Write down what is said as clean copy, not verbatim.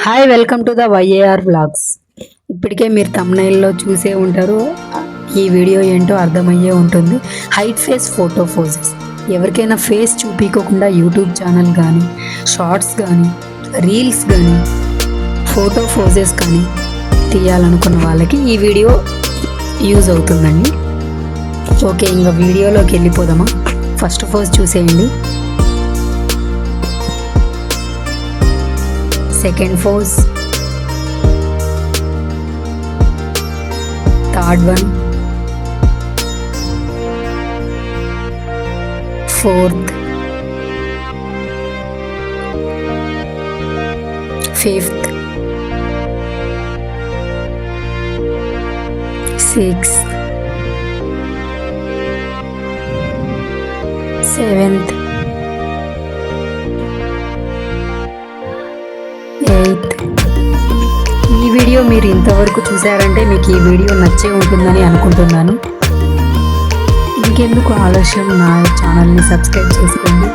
Hi welcome to the YAR vlogs. ఇప్పటికే మీరు తమ్నైల్లో చూసే ఉంటారు. ఈ వీడియో ఏంటో అర్థమయ్యే ఉంటుంది. Height face photo poses. ఎవరికైనా ఫేస్ చూపించకుండా యూట్యూబ్ ఛానల్ కానీ, షార్ట్స్ కానీ, రీల్స్ కానీ, ఫోటో పోజెస్ కానీ తీయాలనుకున్న వాళ్ళకి ఈ వీడియో యూజ్ అవుతుందండి. ఓకే, ఇంకా వీడియోలోకి వెళ్ళిపోదామా? ఫస్ట్ పోజ్ చూసేయండి. Second pose, third one, fourth, fifth, sixth, seventh, eighth. ఈ వీడియో మీరు ఇంతవరకు చూసారంటే మీకు ఈ వీడియో నచ్చే ఉంటుందని అనుకుంటున్నాను. ఇంకెందుకు ఆలస్యం, నా ఛానల్ని సబ్స్క్రైబ్ చేసుకోండి.